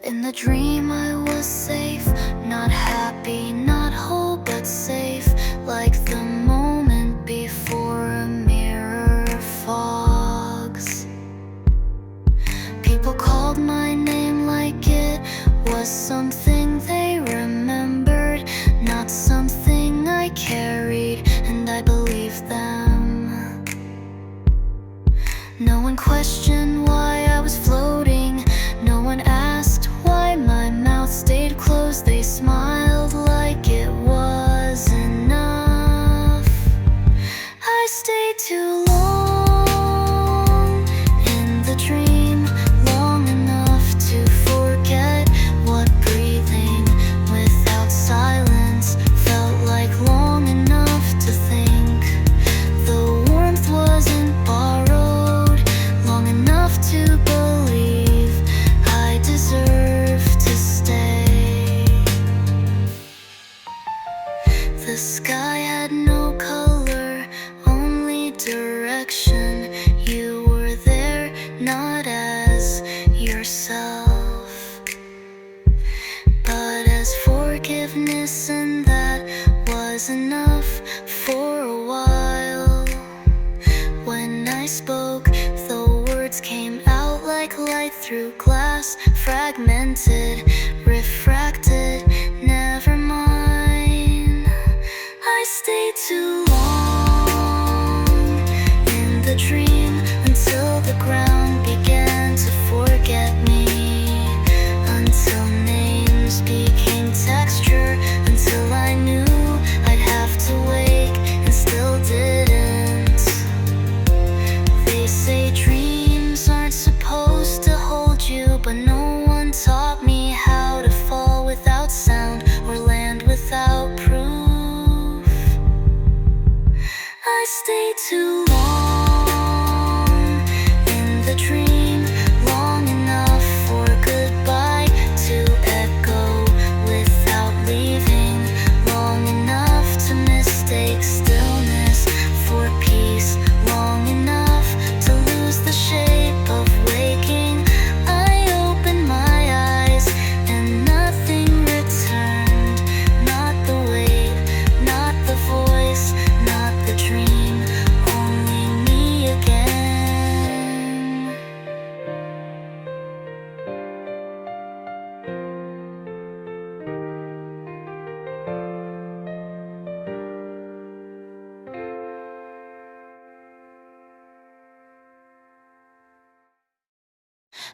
In the dream I was safe, not happy, not whole, but safe, like the moment before a mirror fogs. People called my name like it was something they remembered, not something I carried, and I believed them. No one questioned why I was floating, no one asked why my mouth stayed closed. They smiled like it was enough. I stayed too long in the dream, long enough to forget what breathing without silence felt like, long enough to think the warmth wasn't borrowed, long enough to believe I deserve to stay. The sky had no color, only direction. You were there, not as yourself, but as forgiveness, and that was enough for a while. When I spoke, the words came out like light through glass, fragmented, refracted, never mind. I stayed too long in the dream until the ground began to forget me, until names became texture, until I knew I'd have to wake and still didn't. They say dreams aren't supposed to hold you, but no one taught me how to fall without sound or land without proof. I stayed too long in the dream, long enough for goodbye to echo without leaving, long enough to mistake stillness for peace, long enough to lose the shape of waking. I opened my eyes and nothing returned, not the weight, not the voice, not the dream, only me again.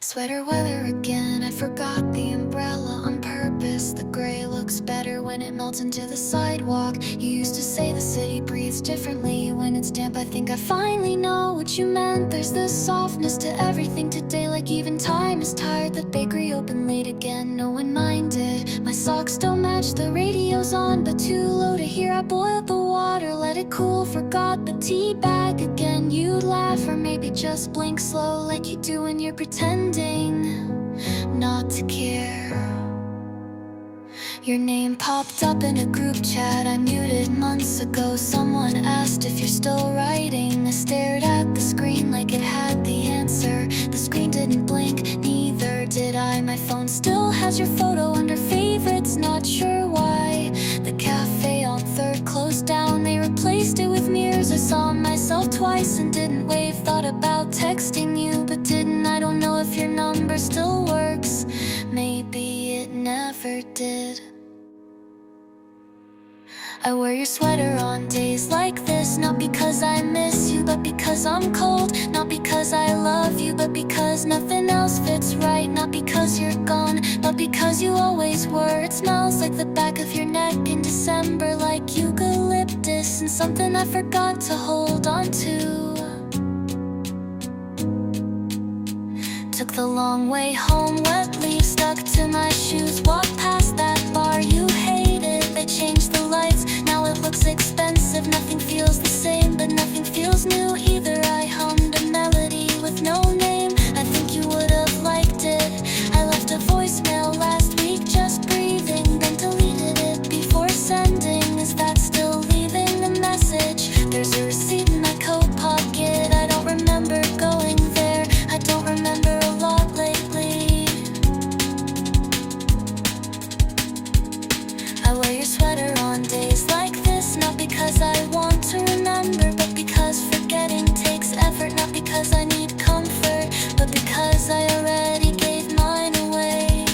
Sweater weather again, I forgot the umbrella on purpose. The gray looks better when it melts into the sidewalk. You used to say the city breathes differently when it's damp. I think I finally know what you meant. There's this softness to everything today, like even time is tired. The bakery opened late again, no one minded. My socks don't match, the radio's on, but too low to hear. I boiled the water, let it cool, forgot the tea bag again. You'd laugh or maybe just blink slow, like you do when you're pretending not to care. Your name popped up in a group chat I muted months ago. Someone asked if you're still writing. I stared at the screen like it had the answer. The screen didn't blink, neither did I. My phone still has your photo under favorites, not sure why. The cafe on 3rd closed down, they replaced it with mirrors. I saw myself twice and didn't wave. Thought about texting you, but didn't. I don't know if your number still works. Maybe it never did. I wear your sweater on days like this, not because I miss you, but because I'm cold. Not because I love you, but because nothing else fits right. Not because you're gone, but because you always were. It smells like the back of your neck in December, like eucalyptus and something I forgot to hold on to. Took the long way home, wet leaves stuck to my shoes. Walked past that bar you hated, they changed the lights, now it looks expensive. Nothing feels the same, but nothing feels new either. I hummed a melody with no name, I think you would have liked it. I left a voicemail last week, just breathing, then deleted it before sending. Is that still leaving a message? There's a receipt in my coat pocket, I don't remember going there. I don't remember a lot lately. I wear your sweater on days like this, not because I want to remember, but because forgetting takes effort. Not because I need comfort, but because I already gave mine away.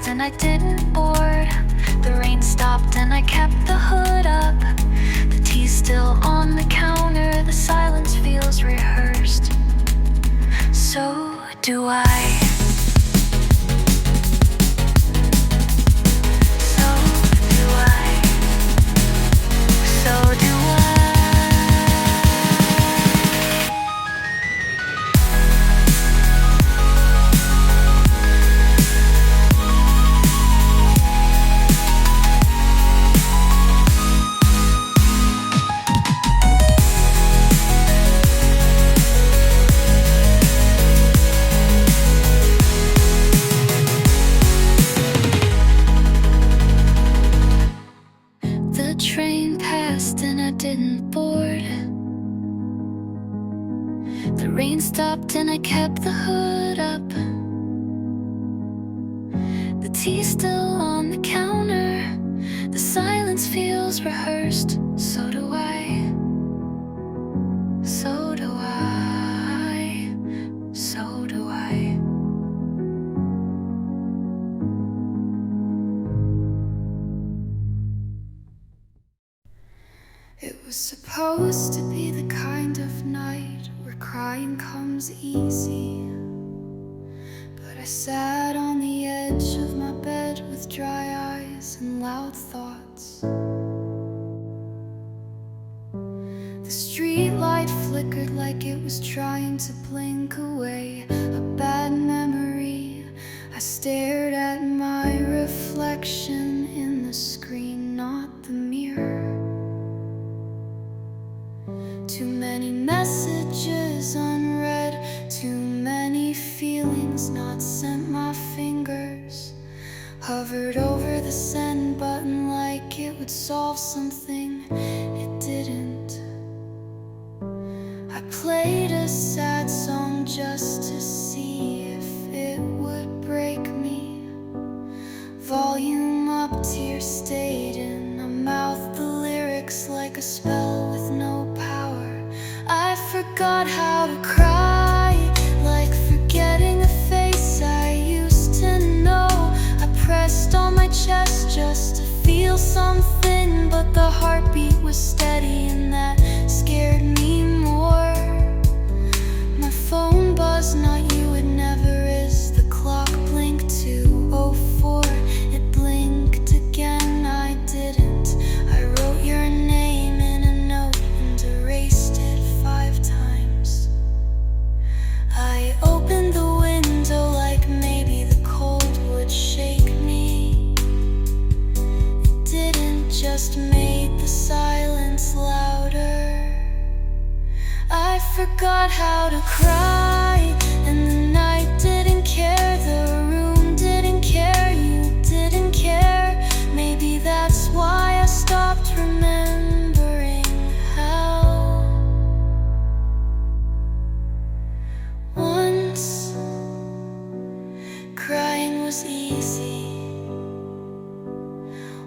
And I didn't board. The rain stopped and I kept the hood up. The tea's still on the counter. The silence feels rehearsed. So do I. So do I. So do I. The train passed and I didn't board. The rain stopped and I kept the hood up. The tea's still on the counter. The silence feels rehearsed. So do I. So do I. So do I. It was supposed to be the kind of night where crying comes easy, but I sat on the edge of my bed with dry eyes and loud thoughts. The street light flickered like it was trying to blink away a bad memory. I stared at my reflection in the screen, not the mirror. Too many messages unread, too many feelings not sent. My fingers hovered over the send button like it would solve something. It didn't. I played a sad song just to see if it would break me. Volume up, tears stayed in. I mouthed the lyrics like a spell with no power. I forgot how to cry, like forgetting a face I used to know. I pressed on my chest just to feel something, but the heartbeat was steady and that scared me more. My phone buzzed, not you, it never is. The clock blinked 2:04. It blinked again, I didn't. I wrote your name in a note and erased it 5 times. I opened the window like maybe the cold would shake me. It didn't, just made the silence louder. I forgot how to cry, and the night didn't care. The room didn't care, you didn't care. Maybe that's why I stopped remembering how once crying was easy.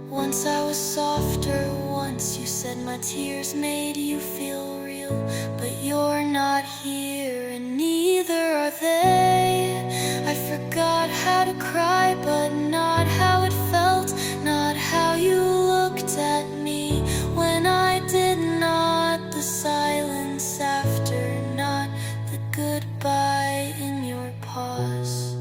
Once I was softer. Once you said my tears made you feel real, but you're not here and neither are they. I forgot how to cry, but not how it felt, not how you looked at me when I did not. The silence after, not the goodbye in your pause. 'Cause I forgot how to cry, and the night didn't care. The room didn't care, maybe that's why I stopped remembering how once crying was easy. Once I was softer. Once you said my tears made you feel real, but you're not here and neither are they. I forgot how to cry, but not how it felt, not how you looked at me when I did not. The silence after, not the goodbye in your pause.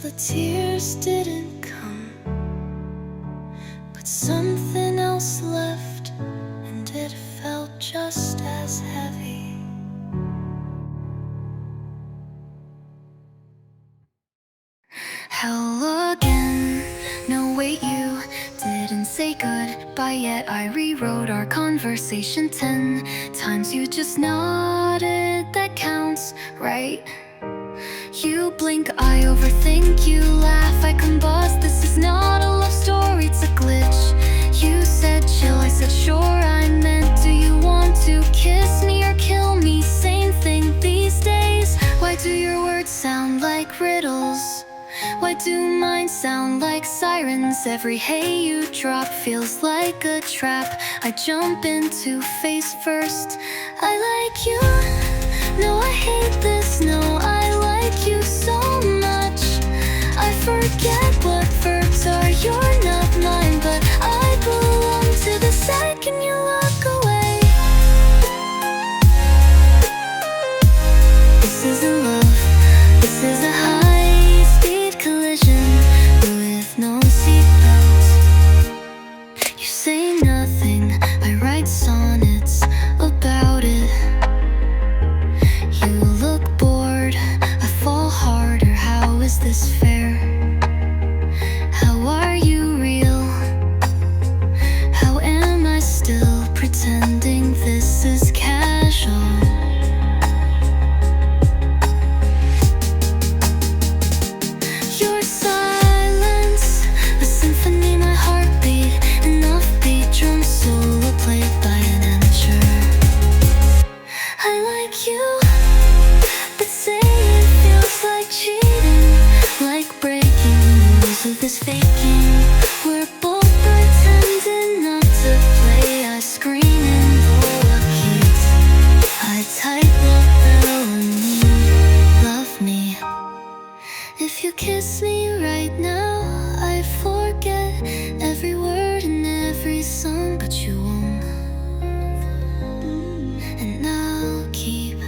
the tears didn't come, but something else left, and it felt just as heavy. Hello again. No, wait, you didn't say goodbye yet. I rewrote our conversation 10 times. You just nodded, that counts, right? You blink, I overthink, you laugh, I combust. This is not a love story, it's a glitch. You said chill, I said sure. I meant, do you want to kiss me or kill me? Same thing these days. Why do your words sound like riddles? Why do mine sound like sirens? Every hey you drop feels like a trap I jump into face first. I like you, no I hate this, no I like you so much. I forget what verbs are, you're not mine, but I belong to the second you look away. This isn't love, this is a high-speed collision with no seatbelt. You say nothing, I write sonnets about it. You look bored, I fall harder. How is this fair? How are you real? How am I still pretending this is casual? Your silence, a symphony, my heartbeat, an offbeat drum solo played by an amateur. I like you, but say it feels like cheating, like breaking the rules of this faking. We're both pretending not to play. I scream in lower keys, I tightrope Bellamy. Love me. If you kiss me right now, I forget every word in every song, but you won't. And I'll keep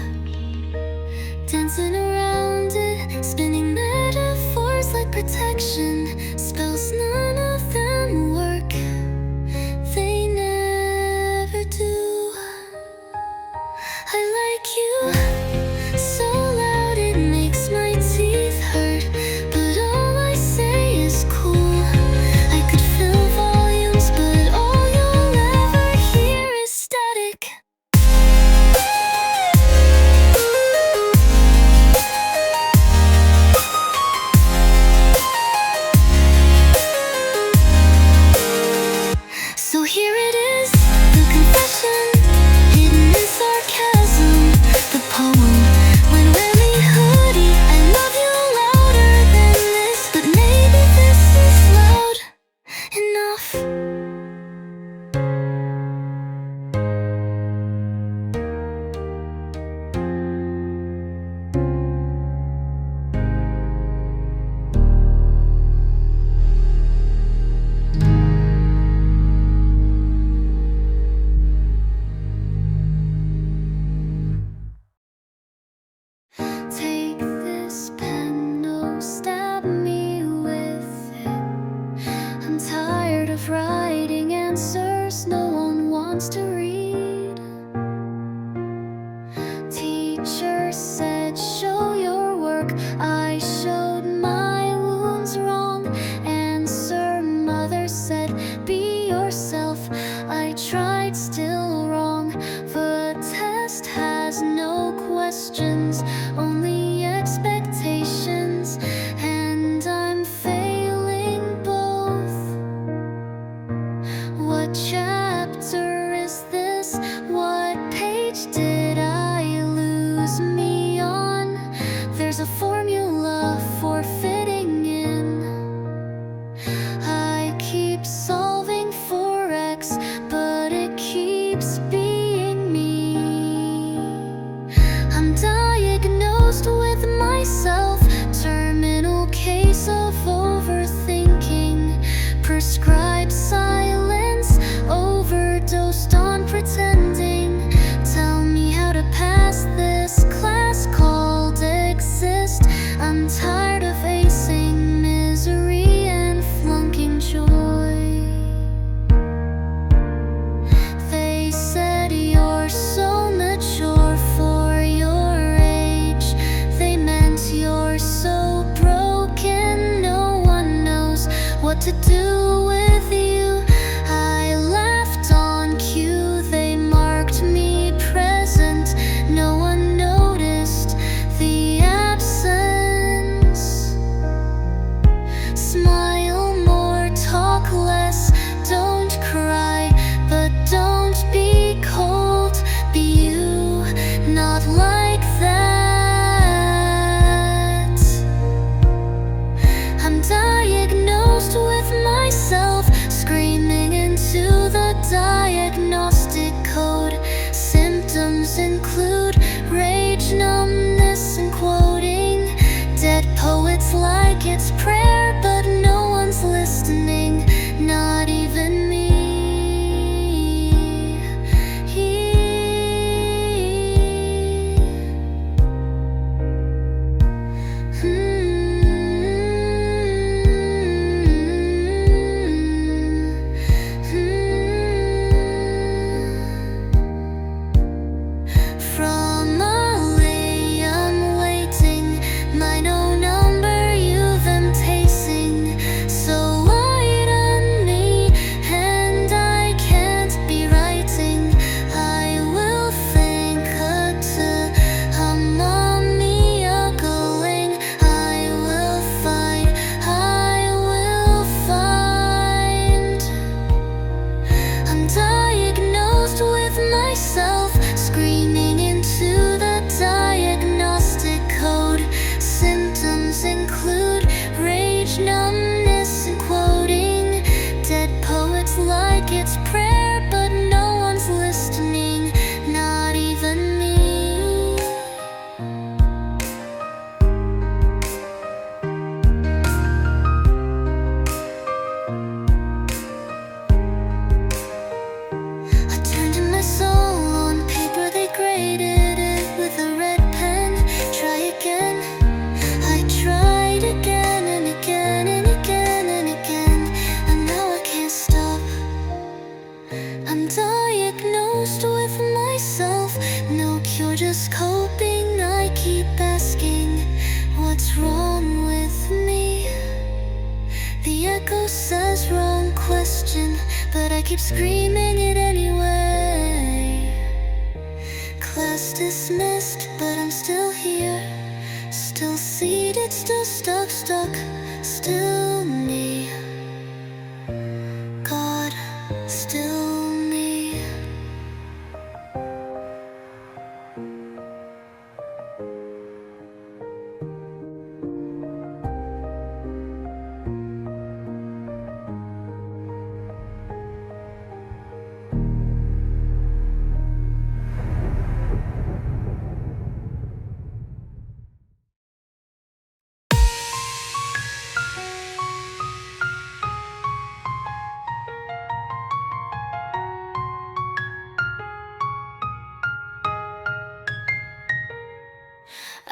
dancing around it, spinning metaphors like protection spells. None of them work, they never do. I like you so loud it makes my teeth hurt, but all I say is cool. I could fill volumes, but all you'll ever hear is static. So here it is, the confession, hidden in sarcasm, the poem. When we're me hoodie, I love you louder than this, but maybe this is loud enough. Take this pen, no, stab me with it. I'm tired of writing answers no one wants to read. Teacher said, show your work. I showed my wounds wrong. Answer, mother said, be yourself. I tried, still wrong. The test has no questions, only expectations, and I'm failing both. What chapter is this? What page did I lose me on? There's a formula for fitting in. I keep solving for X, but it keeps being me. I'm diagnosed with myself, terminal case of overthinking, prescribed silence, overdosed on pretending. Tell me how to pass this class called exist. I'm tired of acing not like that. I'm diagnosed with myself, screaming into the diagnostic code. Symptoms include rage, numbness, and quoting dead poets like it's prayer, but no one's listening, not even me. Like it's prayer, but no one's listening, not even me. I turned in my soul on paper, they graded it with a red pen. Try again. I tried again and again and again and again, and now I can't stop. I'm diagnosed with myself, no cure, just coping. I keep asking, what's wrong with me? The echo says wrong question, but I keep screaming it anyway. Class dismissed, but I'm still here, still seated, still stuck, still me. God, still me.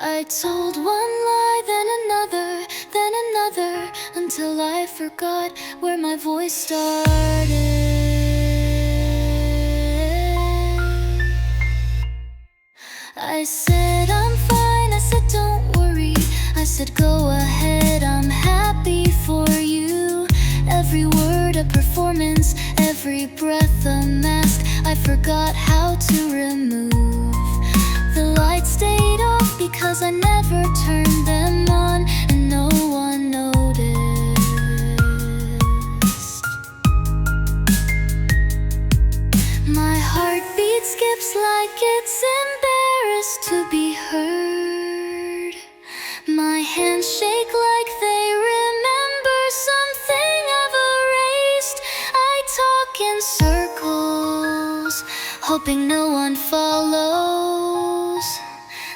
I told one lie, then another, until I forgot where my voice started. I said I'm fine, I said don't worry, I said go ahead, I'm happy for you. Every word a performance, every breath a mask. I forgot how to remove. The lights stayed off because I never turned them on, and no one noticed. My heartbeat skips like it's embarrassed to be heard. My hands shake like they remember something I've erased. I talk in circles, hoping no one follows.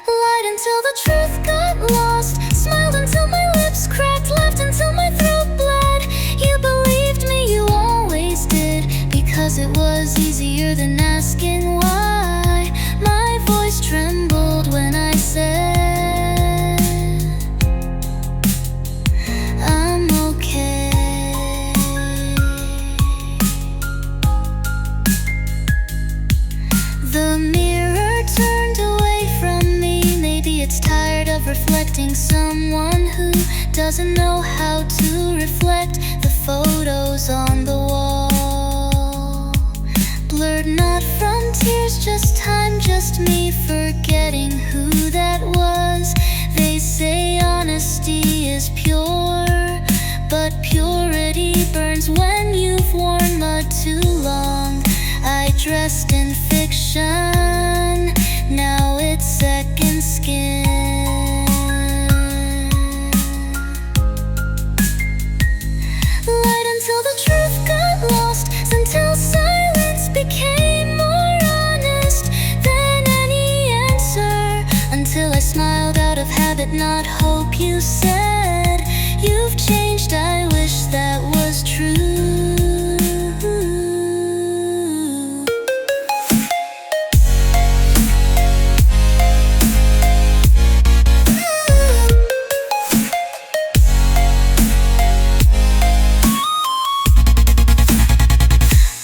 Lied until the truth got lost, smiled until my lips cracked, laughed until my throat bled. You believed me, you always did, because it was easier than asking why. My voice trembled when I said I'm okay. The mirror turned away from me. Maybe it's tired of reflecting someone who doesn't know how to reflect the photos on the wall. Blurred not from tears, just time, just me forgetting who that was. They say honesty is pure, but purity burns when you've worn mud too long. I dressed in fiction, now it's it, not hope. You said you've changed, I wish that was true.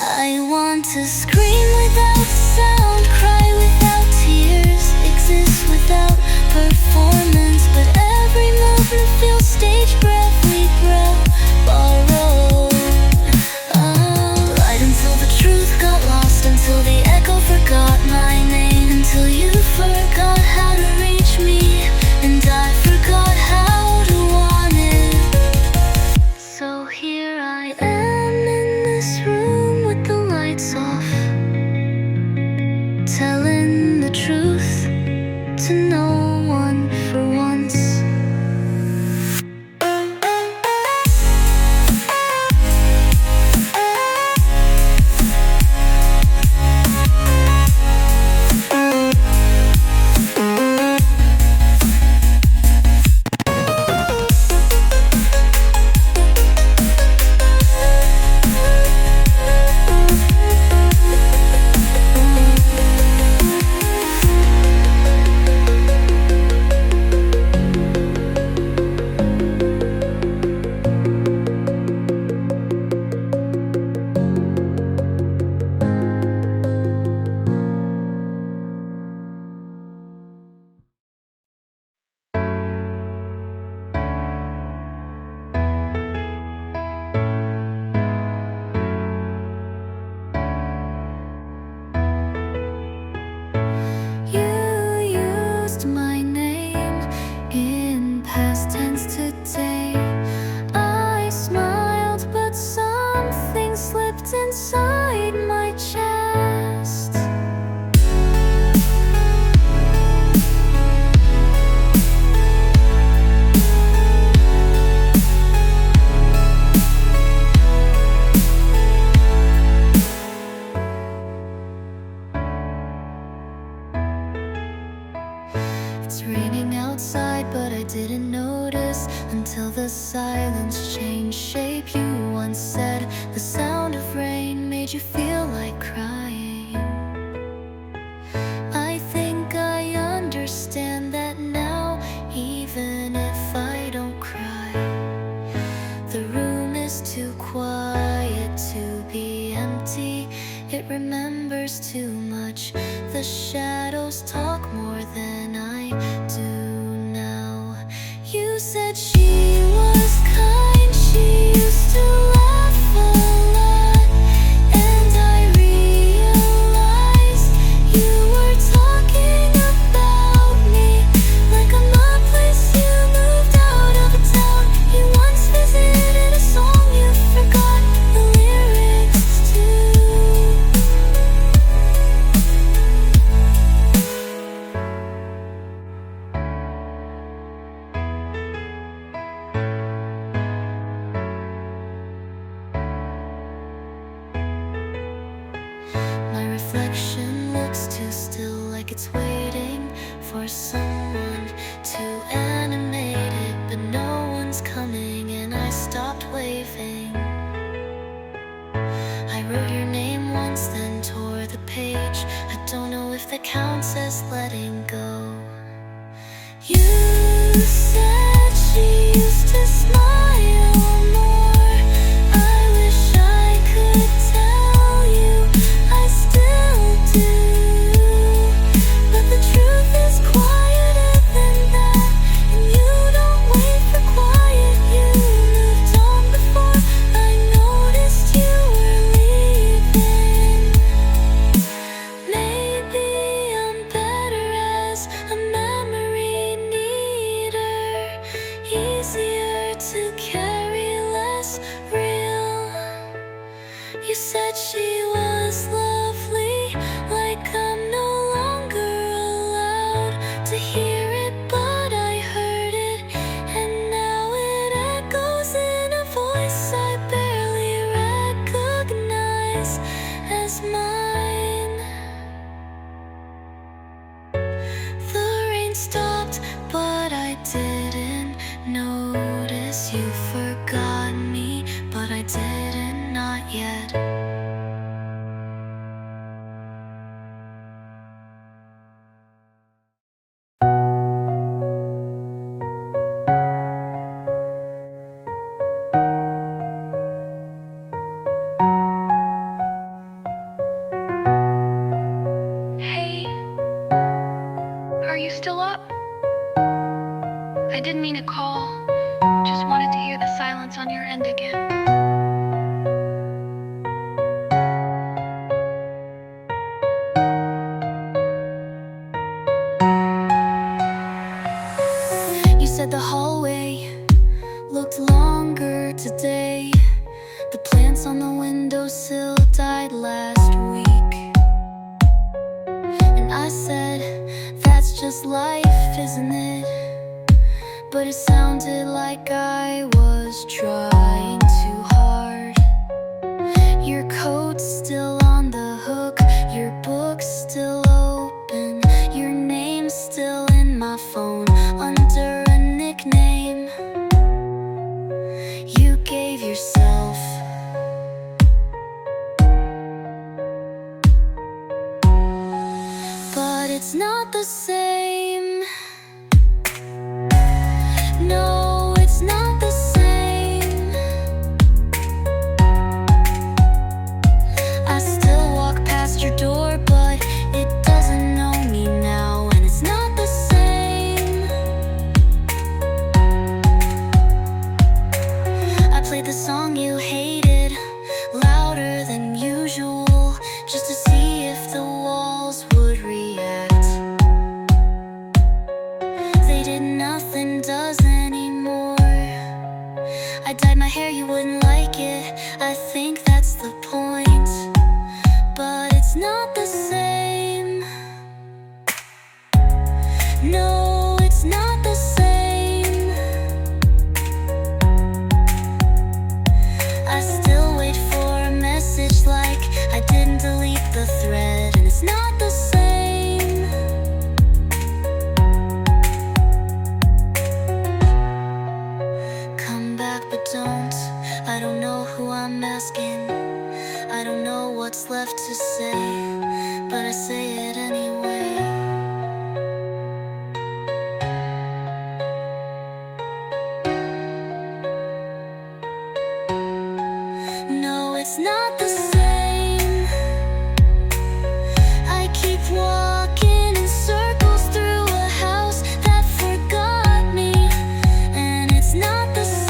I want to scream without sound, cry without tears, exist without performance, but every movement feels stage breath we borrowed. Lied until the truth got lost, until the echo forgot my name, until you forgot how to reach me, and I forgot how to want it. So here I am in this room with the lights off, telling the truth to no one for once. My name in past tense today. I smiled, but something slipped inside my chest. It's raining outside, but I didn't notice until the silence changed shape. You once said the sound of rain made you feel like crying. I think I understand that now, even if I don't cry. The room is too quiet to be empty. It remembers too much. The shadows talk more than I do now. You said she was kind, she used to laugh a lot, and I realized you were talking about me, like I'm a place you moved out of a town. You once visited a song you forgot the lyrics to. My reflection looks too still, like it's waiting for someone to animate it, but no one's coming, and I stopped waving. I wrote your name once, then tore the page. I don't know if that counts as letting go. You said she used to smile more. I wish I could tell you I still do, but the truth is quieter than that, and you don't wait for quiet. You moved on before I noticed you were leaving. Maybe I'm better as a memory needer, easier to carry, less real. You said she was lovely, like I'm no longer allowed to hear it, but I heard it, and now it echoes in a voice I barely recognize as mine. The rain stopped, but I didn't still up? I didn't mean to call, just wanted to hear the silence on your end again. You said the hallway looked longer today. The plants on the windowsill died last week. And I said, that's just life, isn't it? But it sounded like I was trying too hard. Your coat's still on the hook, your book's still open, your name's still in my phone under a nickname you gave yourself. But it's not the same. No, it's not the same. I still walk past your door, but it doesn't know me now, and it's not the same. I played the song you hated louder than usual, just to see if the walls would react. They did, nothing does anymore. I dyed my hair, you wouldn't like it, I think that's the point. But it's not the same. No, it's not the same. I still wait for a message like I didn't delete the thread, and it's not the same. Come back but don't. I don't know who I'm asking, I don't know what's left to say, but I say it anyway. No, it's not the same. I keep walking in circles through a house that forgot me, and it's not the same.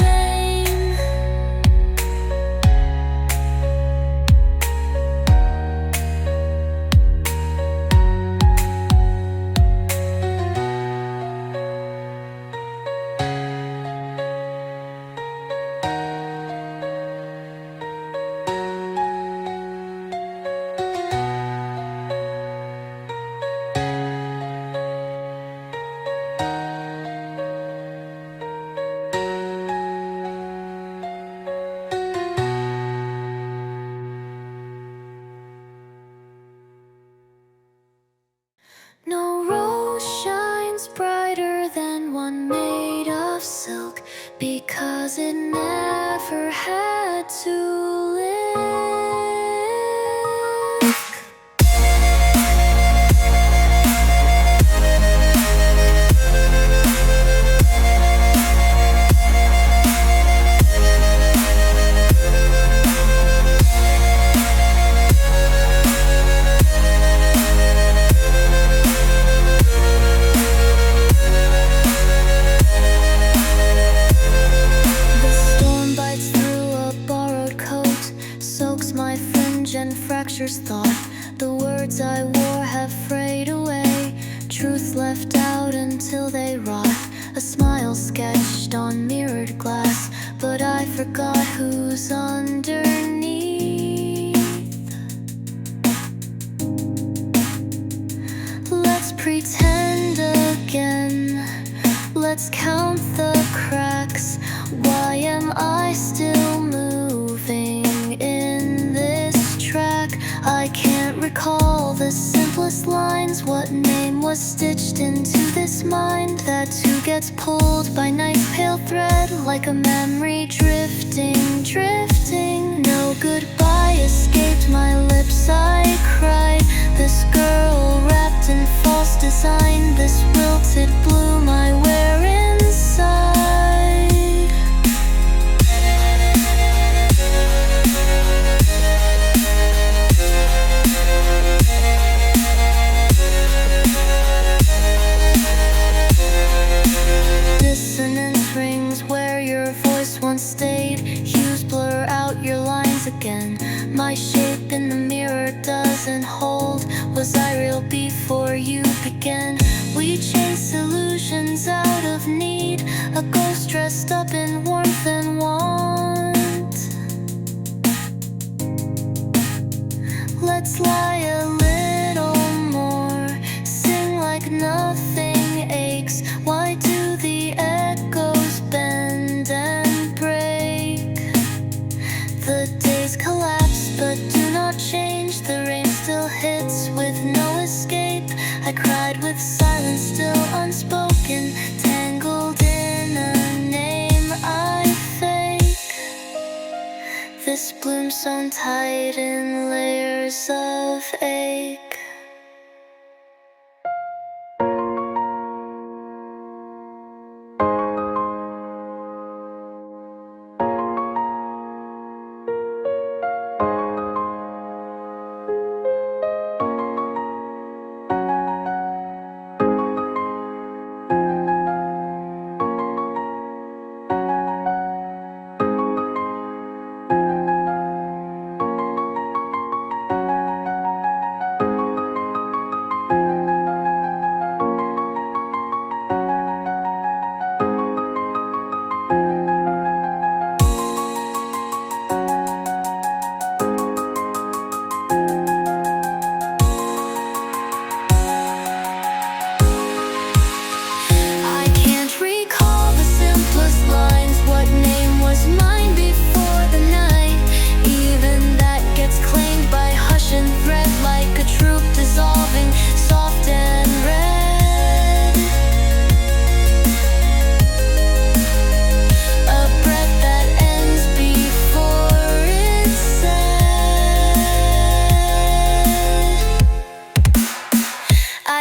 No rose shines brighter than one made of silk, because it never had to live. The storm bites through a borrowed coat, soaks my fringe and fractures thought. The words I wore have frayed away, truth left out until they rot. A smile sketched on mirrored glass, but I forgot who's underneath. Let's pretend again, let's count the cracks. Why am I still moving in this track? I can't recall the simplest lines. What name was stitched into this mind? That too gets pulled by night's pale thread, like a memory drifting, drifting. No goodbye escaped my lips, I cried. This girl wrapped in false design, this wilted bloom I wear inside. nothing aches. Why do the echoes bend and break? The days collapse but do not change. The rain still hits with no escape. I cried with silence still unspoken, tangled in a name I fake. This bloom sewn tight in layers of ache.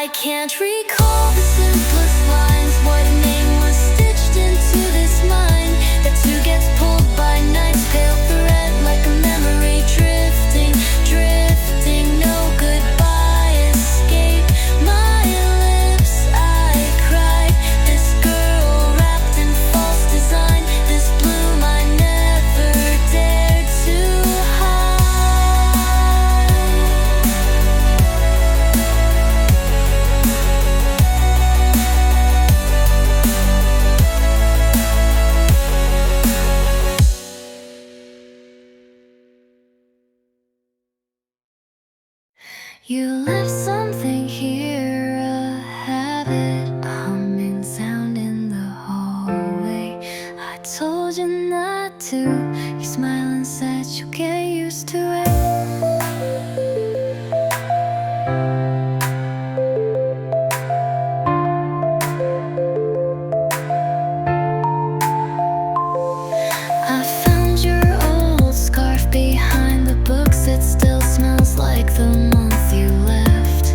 I can't recall the simplest lines. What name was stitched into this mind? That too gets pulled by night's pale thread, like a memory drifting, drifting. No goodbye escape my lips. I cried. This girl wrapped in false design. This bloom I never dared to hide. You left something here, a habit, a humming sound in the hallway. I told you not to. You smiled and said you'll get used to it. I found your old scarf behind the books. It still smells like the month you left.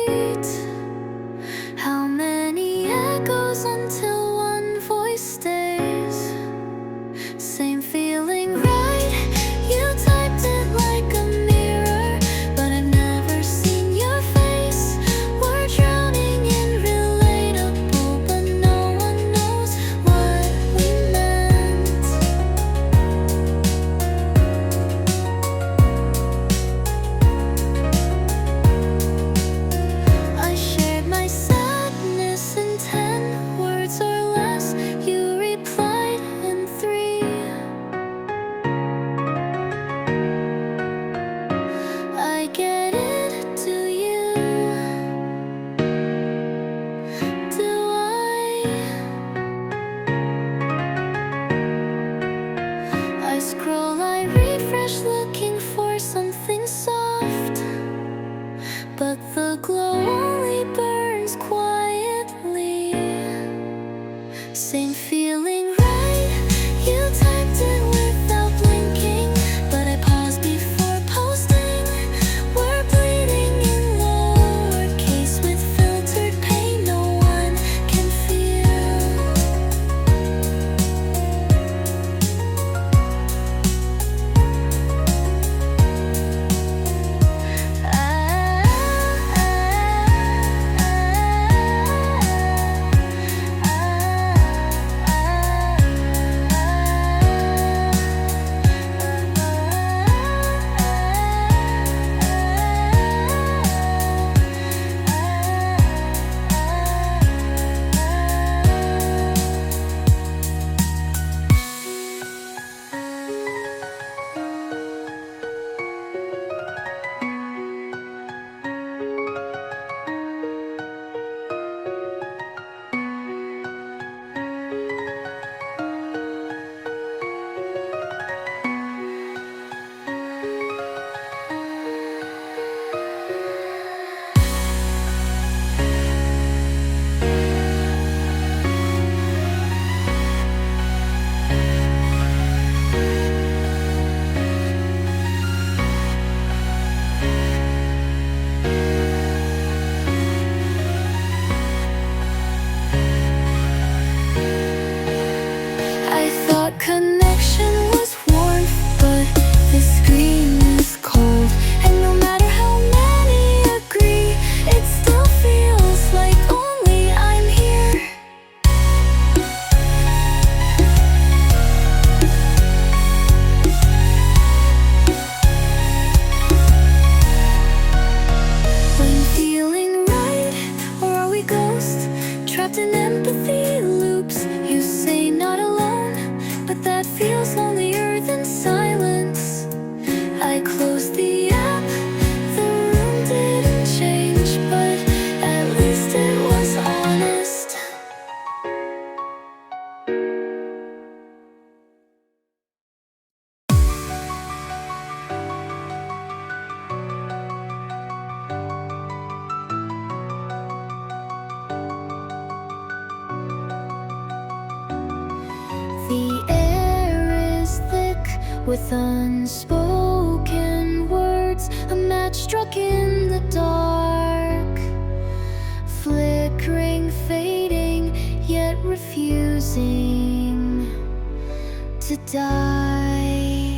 repeat? How many echoes until one voice stays? Same feeling, right? You typed it like a mirror, but I've never seen your face. We're drowning in relatable, but no one knows what we meant. I shared my sadness in 10 words or less. You replied in 3. I get it, do you? Do I scroll, I refresh, looking for something soft, but the glow only burns quietly. Same feeling, right? You typed it without blinking, but I paused before posting. We're bleeding in lowercase with filtered pain no one can feel. I thought connection was warmth, but the screen is cold. And no matter how many agree, it still feels like only I'm here. When feeling right, or are we ghosts, trapped in empathy loops? You say not alone, but that feels lonelier than silence. I closed the app, the room didn't change, but at least it was honest. The air is thick with unspoken words, a match struck in the dark, flickering, fading, yet refusing to die.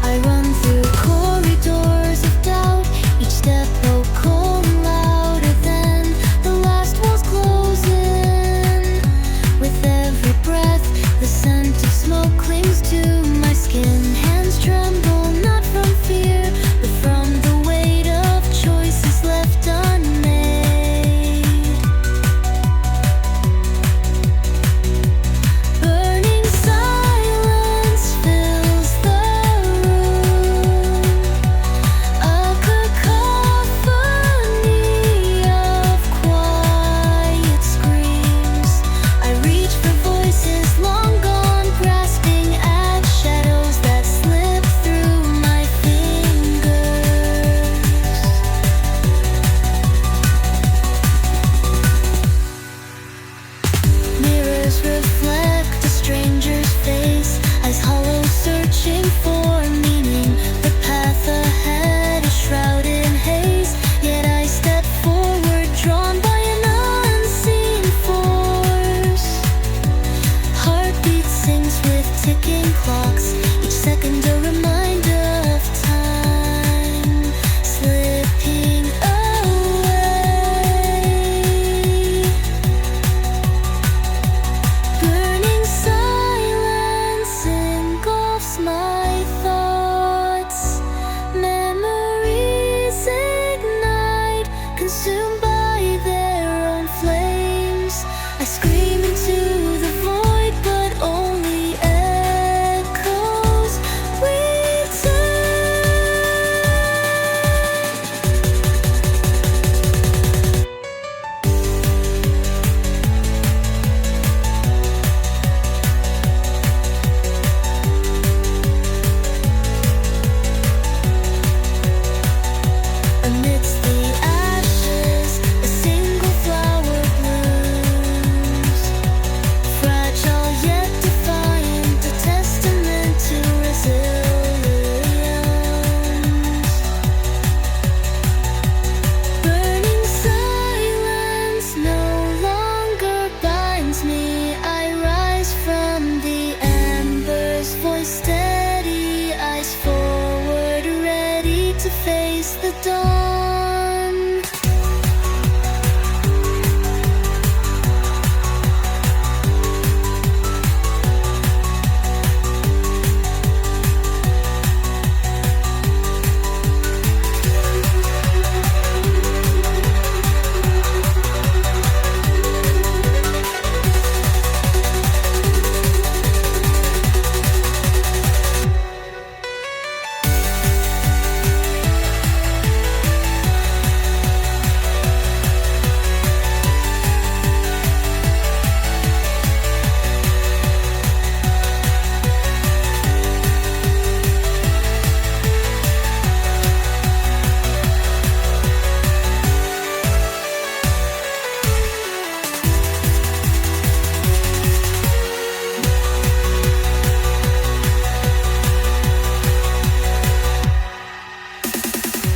I run through corridors of doubt, each step vocal louder than the last walls closing. With every breath, the scent of smoke clings to my skin, hands tremble searching for meaning. The path ahead is shrouded in haze, yet I step forward, drawn by an unseen force. Heartbeat sings with ticking clocks, each second a reminder of time slipping away. Burning silence engulfs my thoughts. Memories ignite, consumed by their own flames. I scream into the void, but only echoes return. Amidst the ashes, a single flower blooms, fragile yet defiant, a testament to resilience. Burning silence no longer binds me. I rise from the embers, voice steady, eyes forward, ready to face the dawn.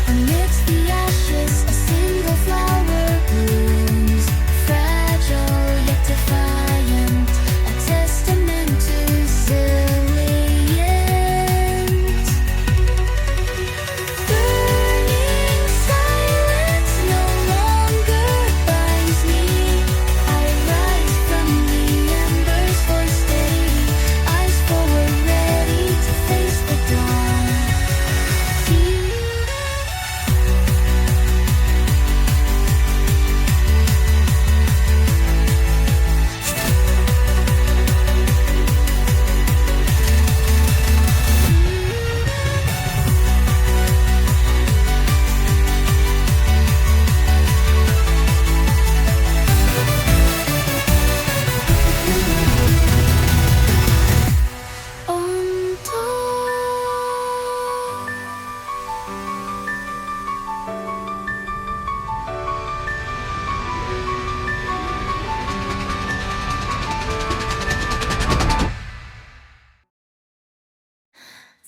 Amidst the ashes, a single flower blooms, fragile yet defiant, a testament to resilience. Burning silence no longer binds me. I rise from the embers, voice steady, eyes forward, ready to face the dawn.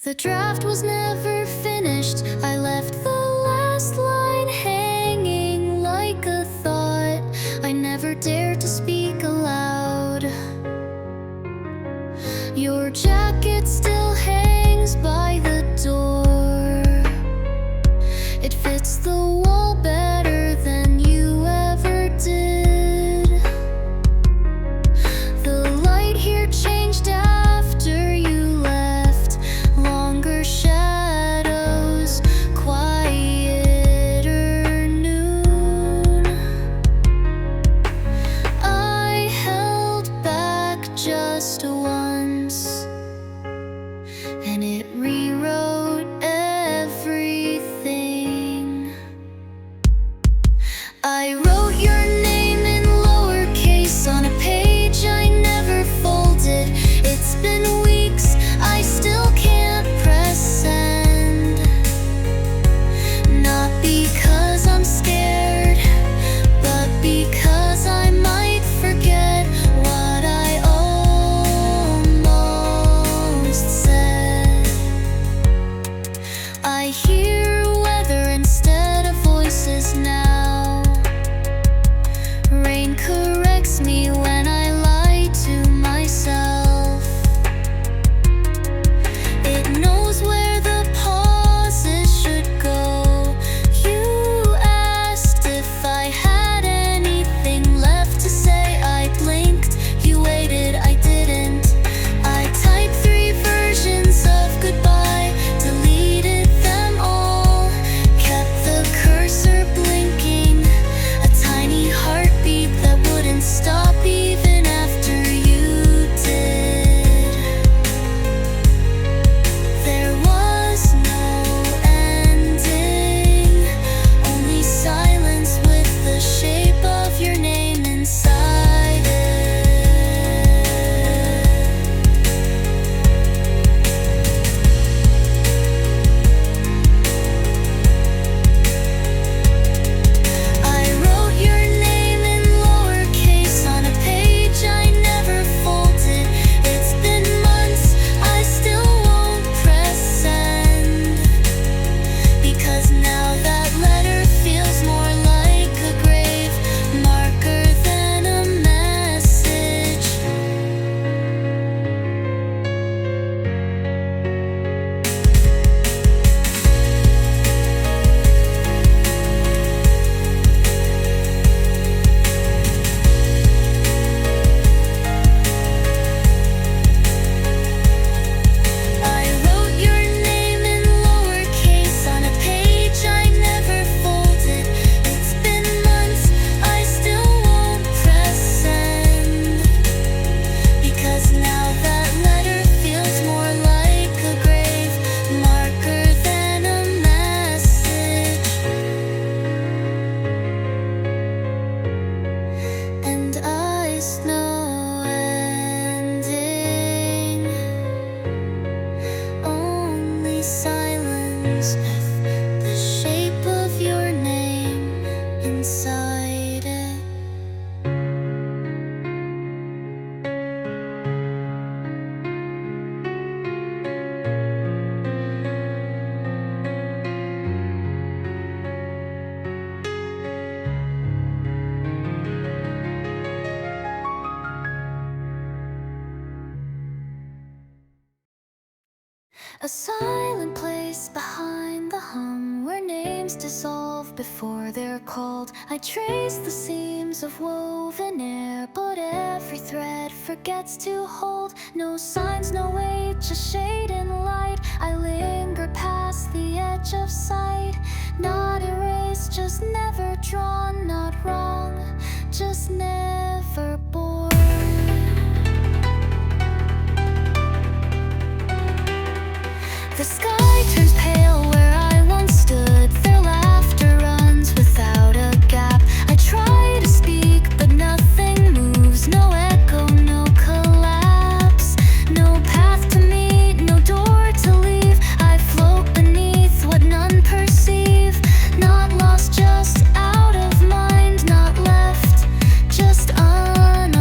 The draft was never finished. I left the last line hanging like a thought I never dared to speak aloud. Your jacket still hangs by the door. It fits the wall better than you ever did. The light here changed after you left. Longer shadows, quieter noon. I A silent place behind the hum, where names dissolve before they're called. I trace the seams of woven air, but every thread forgets to hold. No signs, no weight, just shade and light. I linger past the edge of sight. Not erased, just never drawn. Not wrong, just never born. The sky turns pale where I once stood. Their laughter runs without a gap. I try to speak, but nothing moves. No echo, no collapse. No path to meet, no door to leave. I float beneath what none perceive. Not lost, just out of mind. Not left, just unalloyed.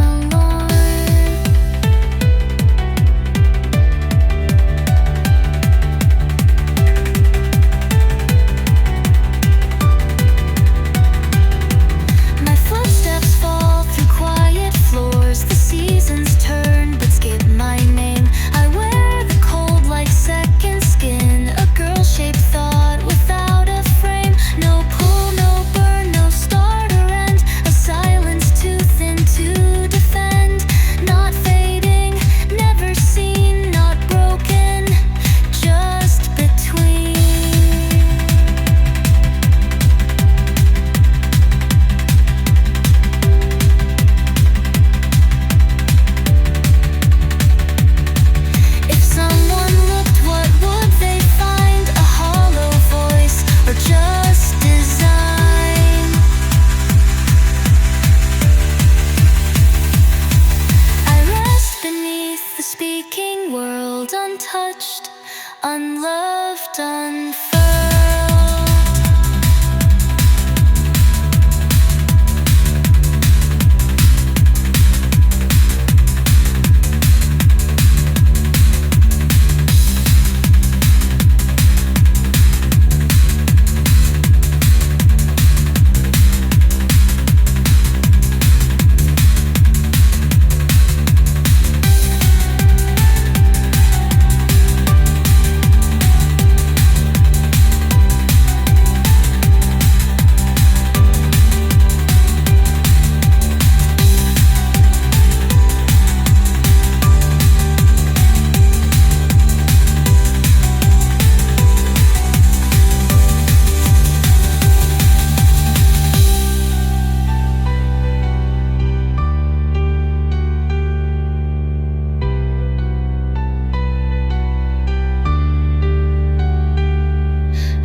My footsteps fall through quiet floors. The seasons turn but skip my name. I wear the cold like second skin. A girl-shaped thought without a frame. No pull, no burn, no start or end. A silence too thin to defend. Not fading, never seen, not broken, just between. If someone looked, what would they find? A hollow voice or just design? I rest beneath the speaking world, untouched, unloved, unfurled.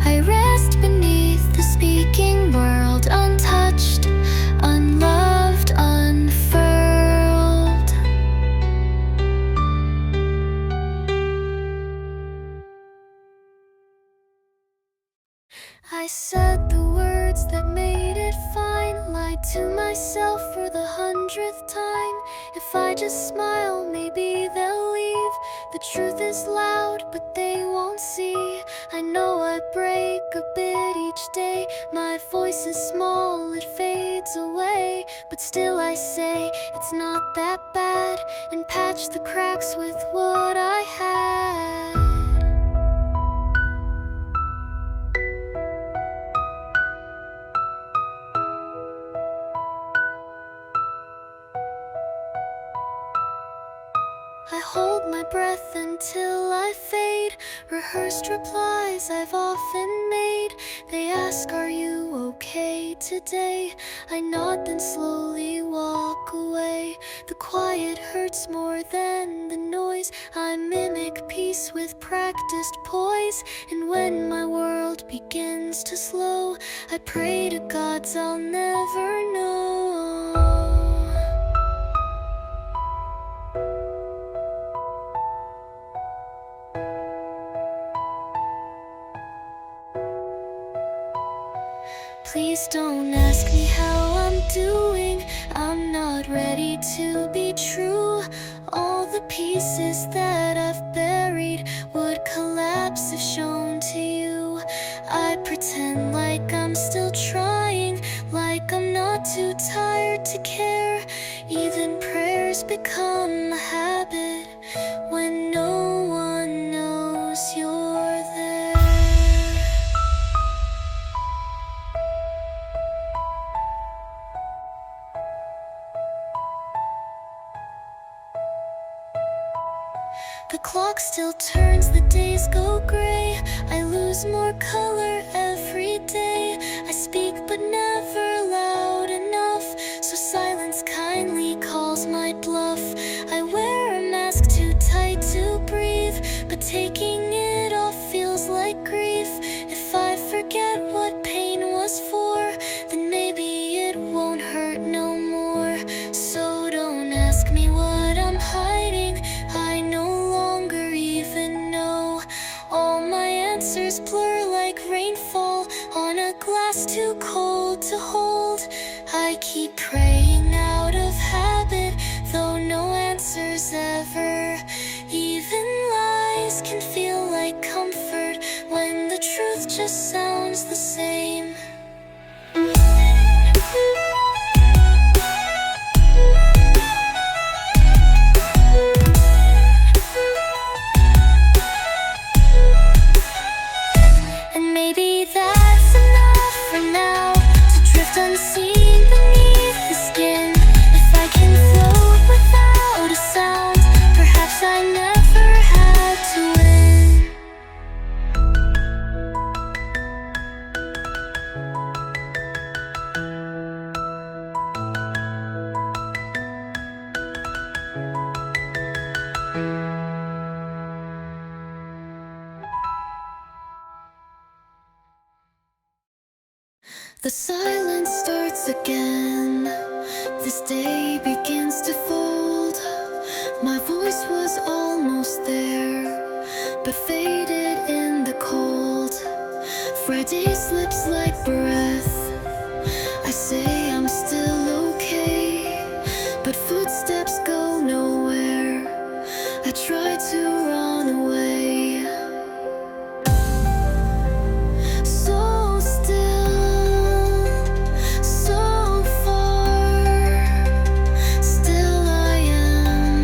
I rest beneath the speaking world, untouched, unloved, unfurled. I said the words that made it fine, lied to myself for the 100th time. If I just smile, maybe they'll leave. The truth is loud, but they won't see. I know I break a bit each day. My voice is small, it fades away, but still I say it's not that bad, and patch the cracks with what I had. I hold my breath until I fade. Rehearsed replies I've often made. They ask, are you okay today? I nod, then slowly walk away. The quiet hurts more than the noise. I mimic peace with practiced poise. And when my world begins to slow, I pray to gods I'll never know. Please don't ask me how I'm doing. I'm not ready to be true. All the pieces that I've buried would collapse if shown to you. I pretend like I'm still trying, like I'm not too tired to care. Even prayers become a habit when no one knows you're The clock still turns, the days go gray. I lose more color every day. I speak but never loud enough, so silence kindly calls my bluff. I wear a mask too tight to breathe, but taking it off feels like grief. If I forget what pain was for, then maybe it won't hurt no more. So don't ask me what I'm hiding, I no longer even know. All my answers blur like rainfall on a glass too cold to hold. I keep praying out of habit, though no answers ever. Even lies can feel like comfort when the truth just sounds the same. And maybe that's enough for now, to drift unseen beneath the skin. If I can float without a sound, perhaps I never had to win. The silence starts again. This day begins to fold. My voice was almost there, but faded in the cold. Friday slips like breath. I say I'm still okay, but footsteps go nowhere. I try to run away. So still, so far, still I am.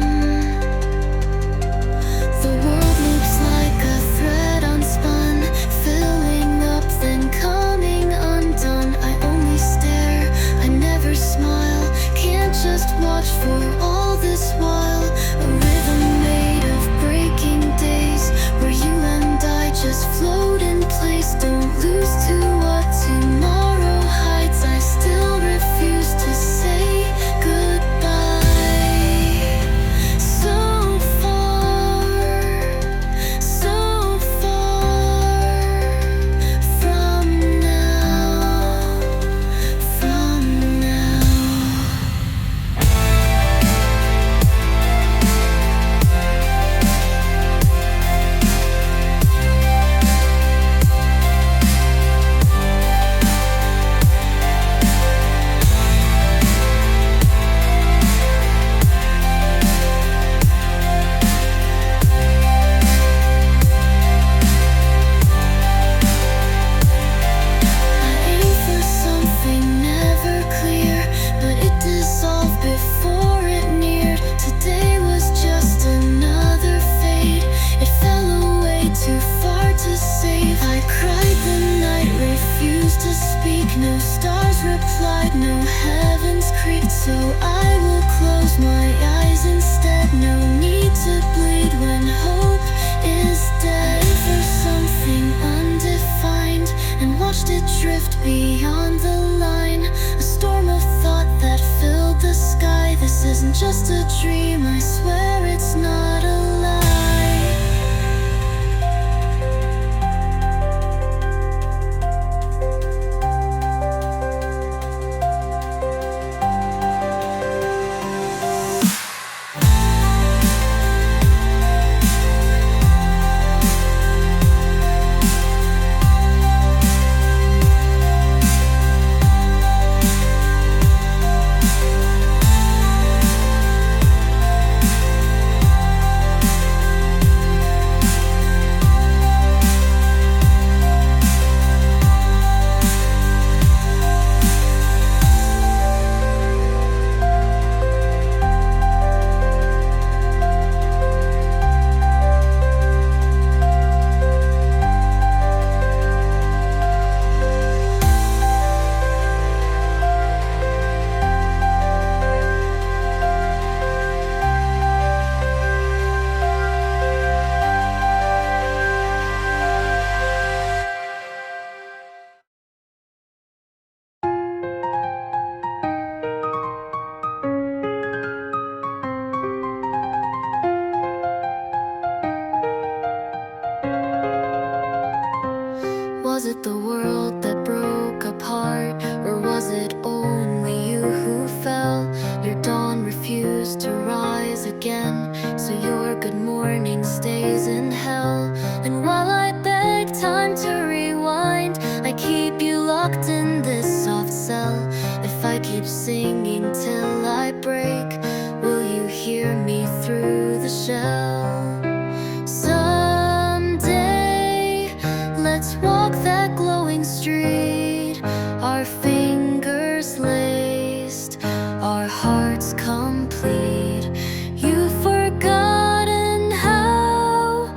The world looks like a thread unspun, filling up then coming undone. I only stare, I never smile, can't just watch for all this while. A rhythm made of breaking days, where you and I just float in place. Don't lose to what tomorrow hides. I still refuse to say goodbye. So far from now, from now. I aim for something never clear, but it dissolved before it neared. Today was just another fade, it fell away too far to save. I cried the night, refused to speak. No stars replied, no heavens creaked. So I will close my eyes instead. No need to bleed when hope is dead. For something undefined, and watched it drift beyond the line. A storm of thought that filled the sky. This isn't just a dream, I swear it's not a lie. it the world that broke apart? Or was it only you who fell? Your dawn refused to rise again, so your good morning stays in hell. And while I beg time to rewind, I keep you locked in this soft cell. If I keep singing till I break, will you hear me through the shell? Someday, let's walk that glowing street, our fingers laced, our hearts complete. You've forgotten how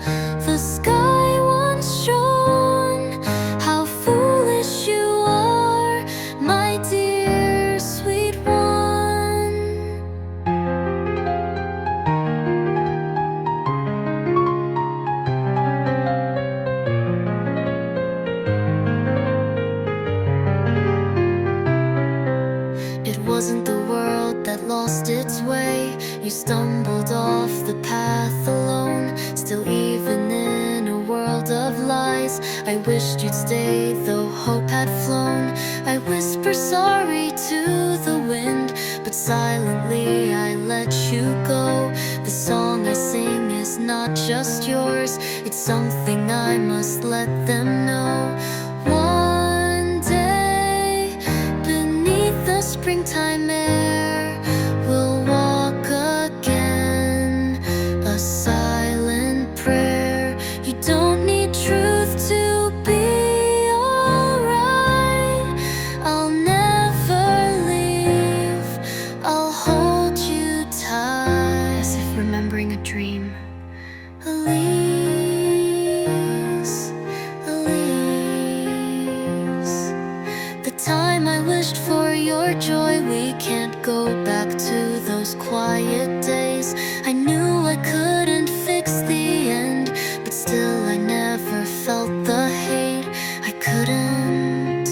the sky once shone, how foolish you are, my dear sweet one. It wasn't the world that lost its way. You stumbled off the path alone. Still, even in a world of lies, I wished you'd stay, though hope had flown. I whisper sorry to the wind, but silently I let you go. The song I sing is not just yours, it's something I must let them know. One day, beneath the springtime air, we'll walk again, a silent prayer. You don't need truth to be alright. I'll never leave, I'll hold you tight, as if remembering a dream. Elise, Elise, the time I wished for your joy, we can't go back to those quiet days. I knew I couldn't fix the end, but still I never felt the hate. I couldn't.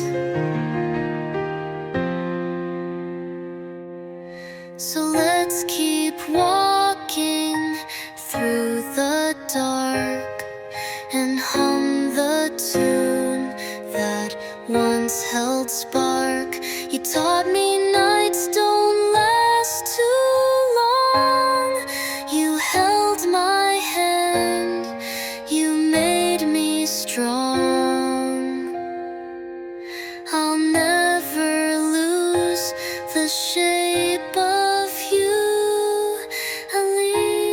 So let's keep walking through the dark and hum the tune that once held spark. You taught me nights don't last too long. You held my hand, you made me strong. I'll never lose the shape of you, Elise.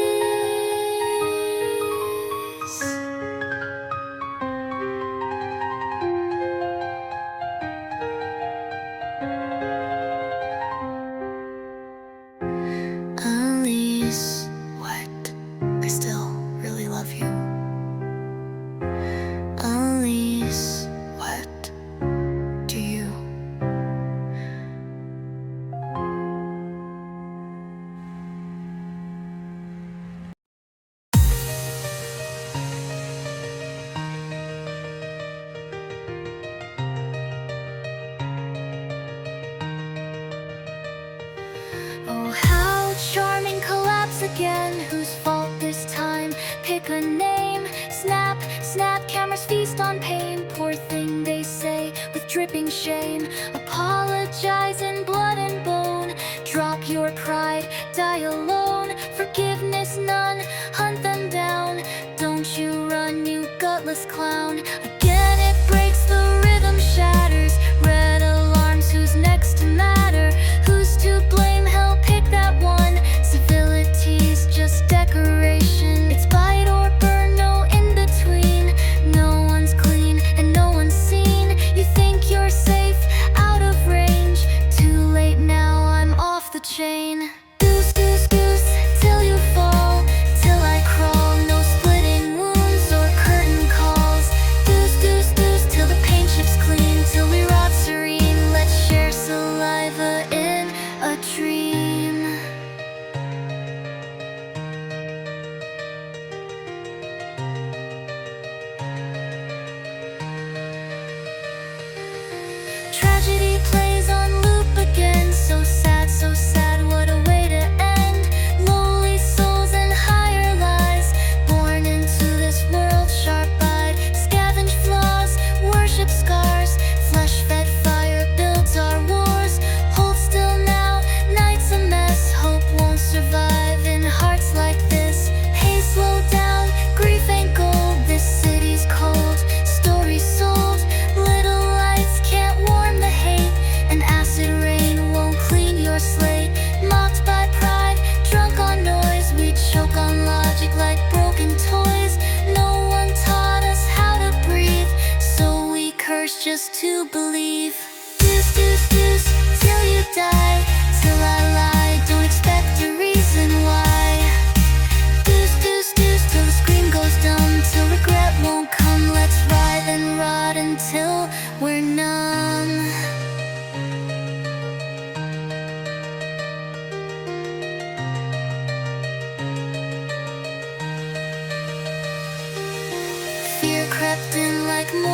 Elise, what? I still really love you. Elise, what do you? Oh, how charming, collapse again. Whose fault this time? Pick a name. Snap, snap, cameras feast on pain. Poor thing, they say, with dripping shame. Apologize in blood and bone. Drop your pride, die alone. Forgiveness none, hunt them down. Don't you run, you gutless clown. Again it breaks, the rhythm shatters. Red alarms, who's next to matter? Who's to blame? Hell, pick that one. Civility's just decoration. It's bite or burn, no in between. No one's clean and no one's seen. You think you're safe, out of range. Too late now, I'm off the chain. Deuce, deuce, deuce, till you fall, till I crawl. No splitting wounds or curtain calls. Deuce,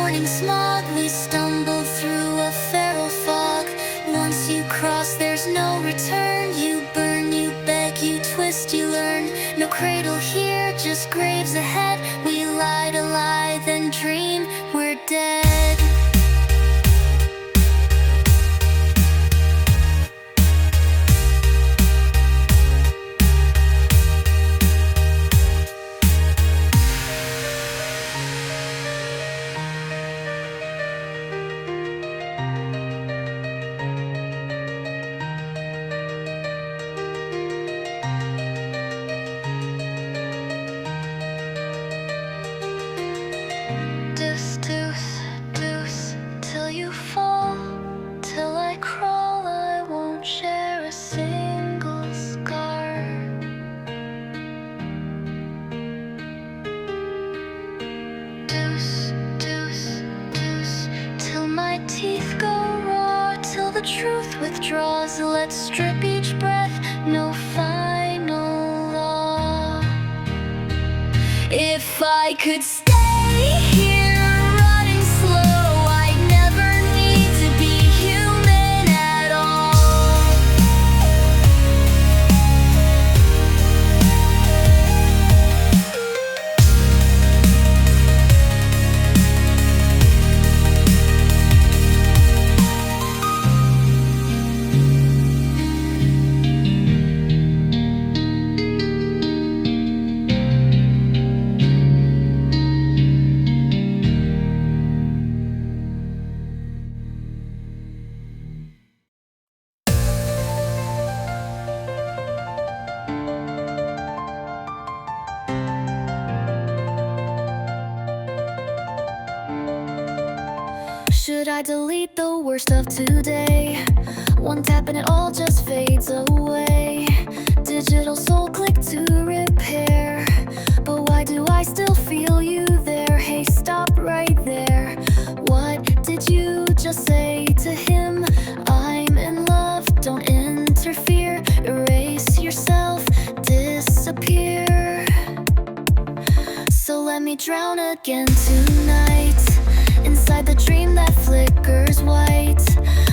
morning smog, we stumble through a feral fog. Once you cross, there's no return. You burn, you beg, you twist, you learn. No cradle here, just graves ahead. We lie to lie, then dream we're dead. DEUCE, DEUCE, DEUCE, till you fall, till I crawl, I won't share a single scar. DEUCE, DEUCE, DEUCE, till my teeth go raw, till the truth withdraws. Let's strip each breath, no final law. If I could stay here running slow, I'd never need to be human at all. Should I delete the worst of today? One tap and it all just fades away. Digital soul click to repair. But why do I still feel you there? Hey, stop right there. What did you just say to him? I'm in love, don't interfere. Erase yourself, disappear. So let me drown again tonight, inside the dream that flickers white.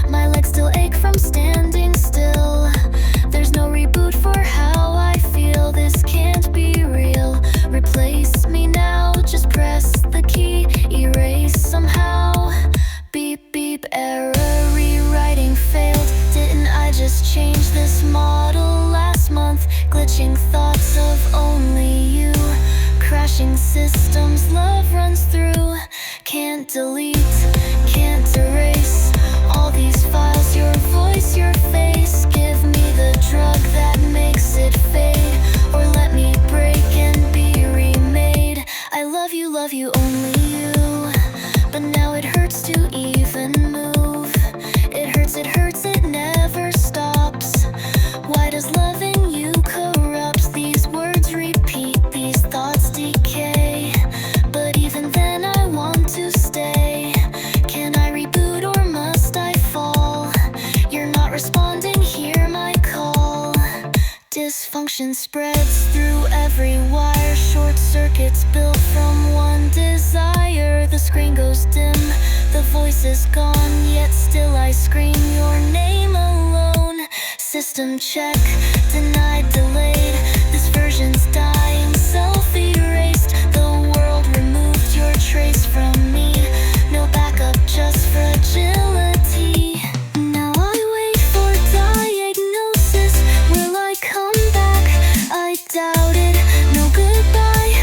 My legs still ache from standing still. There's no reboot for how I feel. This can't be real. Replace me now, just press the key. Erase somehow. Beep beep, error, rewriting failed. Didn't I just change this model last month? Glitching thoughts of only you. Crashing systems, love runs through. Can't delete, can't erase all these files. Your voice, your face. Give me the drug that makes it fade, or let me break and be remade. I love you, only you. But now it hurts to even move. It hurts, it never stops. Why does loving you corrupt? These words repeat, these thoughts decay. But even then I want to stay. Can I reboot or must I fall? You're not responding, hear my call. Dysfunction spreads through every wire. Short circuits built from one desire. The screen goes dim, the voice is gone, yet still I scream your name alone. System check, denied, delayed. This version's dying, self-erased. The world removed your trace from me. No backup, just fragility. Now I wait for diagnosis. Will I come back? I doubt it. No goodbye,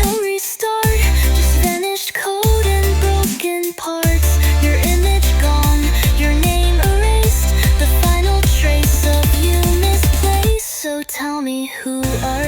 no restart. Just vanished code and broken parts. Your image gone, your name erased. The final trace of you misplaced. So tell me, who are